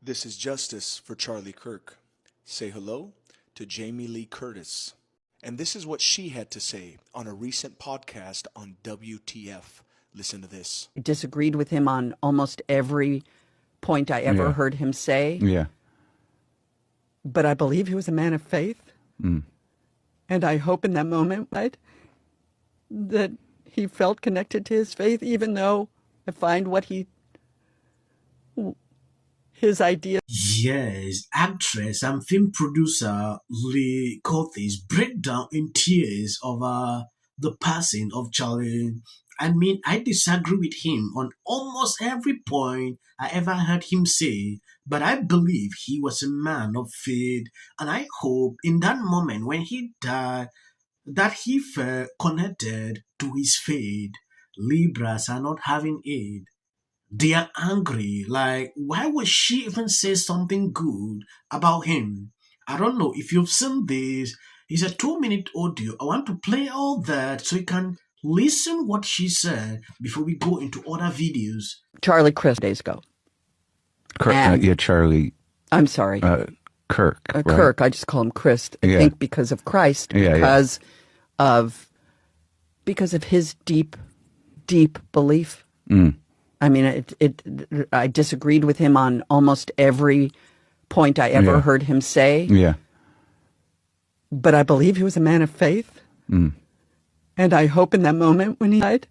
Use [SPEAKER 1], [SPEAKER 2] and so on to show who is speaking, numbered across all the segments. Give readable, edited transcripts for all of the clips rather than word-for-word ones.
[SPEAKER 1] This is Justice for Charlie Kirk. Say hello to Jamie Lee Curtis. And this is what she had to say on a recent podcast on WTF. Listen to this.
[SPEAKER 2] I disagreed with him on almost every point I ever heard him say.
[SPEAKER 3] Yeah.
[SPEAKER 2] But I believe he was a man of faith.
[SPEAKER 3] Mm.
[SPEAKER 2] And I hope in that moment, right, that he felt connected to his faith, even though I find his idea.
[SPEAKER 4] Yes, actress and film producer Lee Cutis break down in tears over the passing of Charlie. I mean, I disagree with him on almost every point I ever heard him say, but I believe he was a man of faith, and I hope in that moment when he died that he felt connected to his faith. Libras are not having it. They are angry. Like, why would she even say something good about him? I don't know if you've seen this. It's a 2-minute audio. I want to play all that so you can listen what she said before we go into other videos.
[SPEAKER 2] Charlie Chris days ago.
[SPEAKER 3] Kirk, Charlie.
[SPEAKER 2] I'm sorry.
[SPEAKER 3] Kirk. Right?
[SPEAKER 2] Kirk. I just call him Chris. I think because of Christ, because of his deep belief.
[SPEAKER 3] Mm.
[SPEAKER 2] I mean, I disagreed with him on almost every point I ever heard him say.
[SPEAKER 3] Yeah.
[SPEAKER 2] But I believe he was a man of faith.
[SPEAKER 3] Mm.
[SPEAKER 2] And I hope in that moment when he died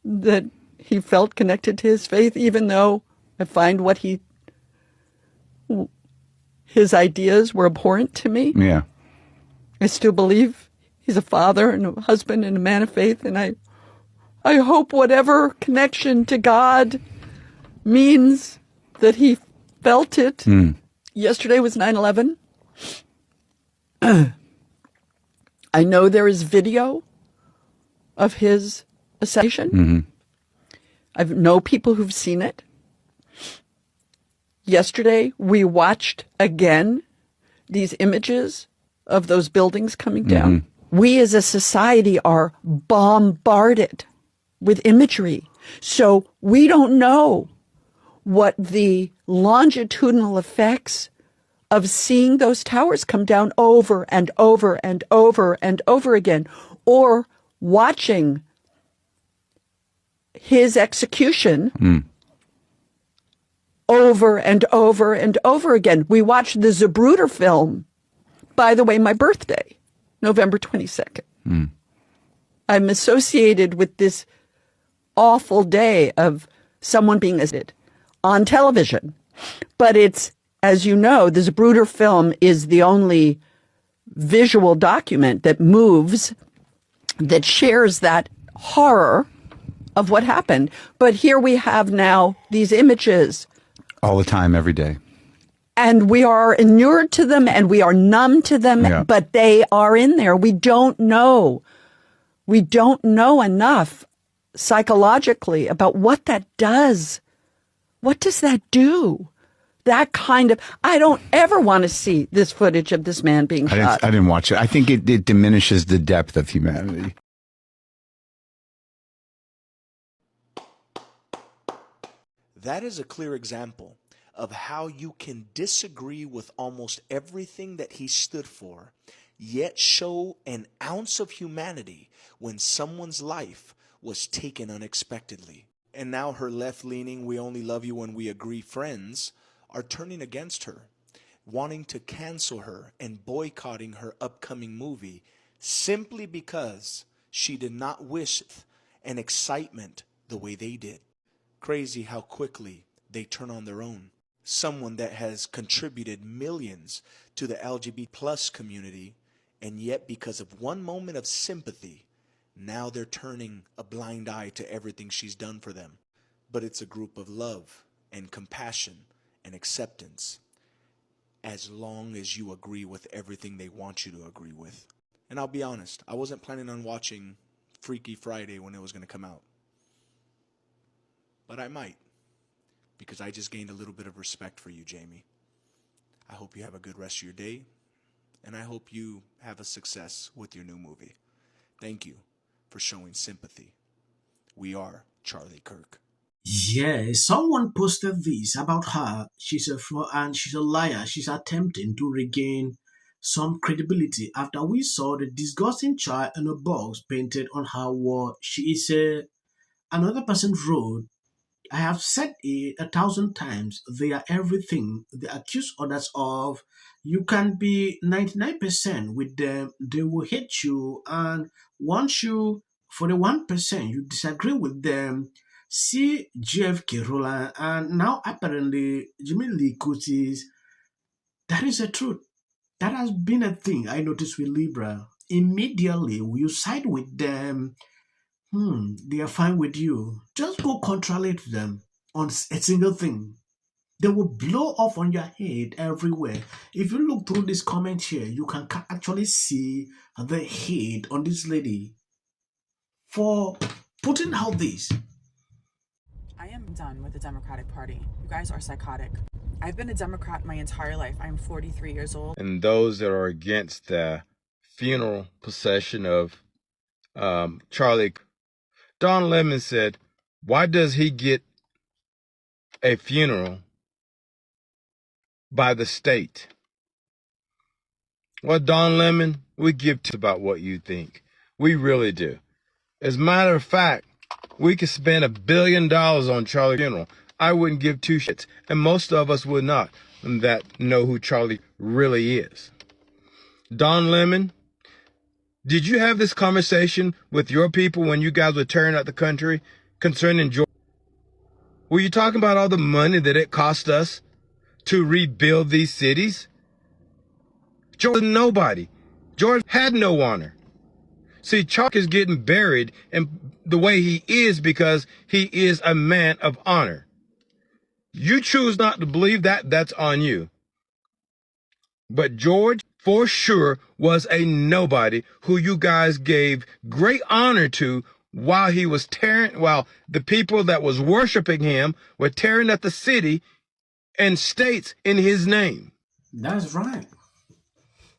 [SPEAKER 2] that he felt connected to his faith, even though I find his ideas were abhorrent to me.
[SPEAKER 3] Yeah.
[SPEAKER 2] I still believe he's a father and a husband and a man of faith, and I hope whatever connection to God means that he felt it.
[SPEAKER 3] Mm.
[SPEAKER 2] Yesterday was 9/11. I know there is video of his assassination.
[SPEAKER 3] Mm-hmm.
[SPEAKER 2] I know people who've seen it. Yesterday, we watched again these images of those buildings coming down.
[SPEAKER 3] Mm-hmm.
[SPEAKER 2] We as a society are bombarded with imagery. So we don't know what the longitudinal effects of seeing those towers come down over and over and over and over again, or watching his execution over and over and over again. We watched the Zapruder film, by the way, my birthday, November 22nd.
[SPEAKER 3] Mm.
[SPEAKER 2] I'm associated with this awful day of someone being assassinated on television. But it's, as you know, the Zapruder film is the only visual document that moves, that shares that horror of what happened. But here we have now these images.
[SPEAKER 3] All the time, every day.
[SPEAKER 2] And we are inured to them and we are numb to them, but they are in there. We don't know. We don't know enough psychologically about what that does. What does that do? That kind of, I don't ever want to see this footage of this man being shot.
[SPEAKER 3] I didn't watch it. I think it diminishes the depth of humanity.
[SPEAKER 1] That is a clear example of how you can disagree with almost everything that he stood for, yet show an ounce of humanity when someone's life was taken unexpectedly. And now her left-leaning, we only love you when we agree friends are turning against her, wanting to cancel her and boycotting her upcoming movie simply because she did not wish an excitement the way they did. Crazy how quickly they turn on their own. Someone that has contributed millions to the LGBT plus community, and yet because of one moment of sympathy, now they're turning a blind eye to everything she's done for them. But it's a group of love and compassion and acceptance, as long as you agree with everything they want you to agree with. And I'll be honest, I wasn't planning on watching Freaky Friday when it was going to come out. But I might, because I just gained a little bit of respect for you, Jamie. I hope you have a good rest of your day, and I hope you have a success with your new movie. Thank you for showing sympathy. We are Charlie Kirk.
[SPEAKER 4] Yeah, someone posted this about her. She's a fraud and she's a liar. She's attempting to regain some credibility after we saw the disgusting child in a box painted on her wall. She is a another person wrote, I have said it 1,000 times. They are everything they accuse others of. You can be 99% with them, they will hate you. And once you, for the 1%, you disagree with them, see GFK Roland, and now apparently Jimmy Lee Cutis, that is the truth. That has been a thing I noticed with Libra. Immediately, you side with them, they are fine with you. Just go contradict them on a single thing. They will blow off on your head everywhere. If you look through this comment here, you can actually see the hate on this lady for putting out this.
[SPEAKER 5] I am done with the Democratic Party. You guys are psychotic. I've been a Democrat my entire life. I'm 43 years old.
[SPEAKER 6] And those that are against the funeral procession of Charlie, Don Lemon said, why does he get a funeral by the state? Well, Don Lemon, we give to about what you think. We really do. As a matter of fact, we could spend $1 billion on Charlie's funeral. I wouldn't give two shits, and most of us would not, that know who Charlie really is. Don Lemon, did you have this conversation with your people when you guys were tearing out the country concerning Georgia? Were you talking about all the money that it cost us to rebuild these cities? George was nobody. George had no honor. See, Chuck is getting buried in the way he is because he is a man of honor. You choose not to believe that, that's on you. But George, for sure, was a nobody who you guys gave great honor to while he was while the people that was worshiping him were tearing at the city and states in his name.
[SPEAKER 4] That's right.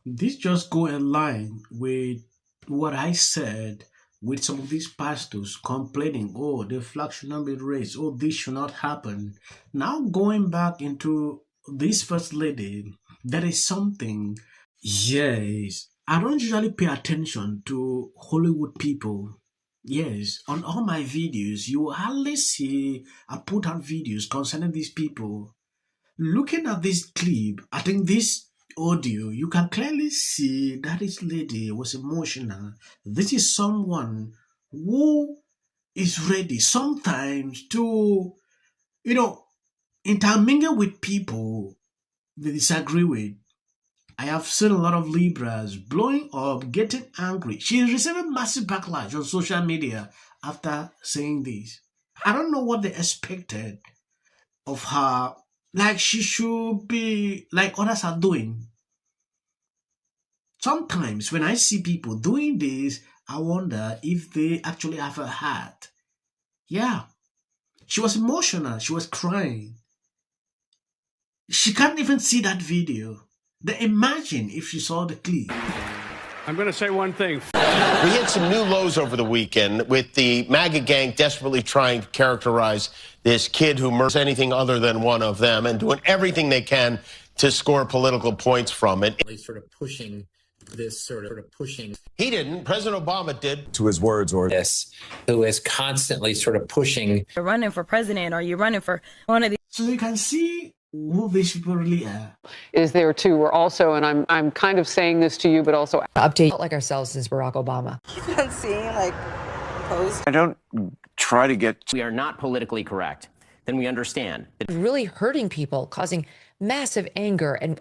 [SPEAKER 4] This just go in line with what I said with some of these pastors complaining, oh, the flag should not be raised, oh, this should not happen. Now going back into this first lady, there is something, yes, I don't usually pay attention to Hollywood people. Yes, on all my videos, you will hardly see I put out videos concerning these people. Looking at this clip, I think this audio, you can clearly see that this lady was emotional. This is someone who is ready sometimes to, intermingle with people they disagree with. I have seen a lot of Libras blowing up, getting angry. She is receiving massive backlash on social media after saying this. I don't know what they expected of her. Like she should be like others are doing. Sometimes when I see people doing this, I wonder if they actually have a heart. Yeah. She was emotional. She was crying. She can't even see that video. Then imagine if she saw the clip.
[SPEAKER 7] I'm going to say one thing.
[SPEAKER 8] We hit some new lows over the weekend with the MAGA gang desperately trying to characterize this kid who murders anything other than one of them and doing everything they can to score political points from it.
[SPEAKER 9] Sort of pushing this sort of pushing.
[SPEAKER 8] He didn't. President Obama did.
[SPEAKER 10] To his words or
[SPEAKER 9] this, who is constantly sort of pushing.
[SPEAKER 11] You're running for president or you're running for one of these.
[SPEAKER 4] So you can see who these people really are.
[SPEAKER 12] Is there too? We're also, and I'm kind of saying this to you, but also
[SPEAKER 13] update like ourselves since Barack Obama.
[SPEAKER 14] Keep on seeing like posts.
[SPEAKER 10] I don't try to get.
[SPEAKER 15] We are not politically correct. Then we understand.
[SPEAKER 13] Really hurting people, causing massive anger and.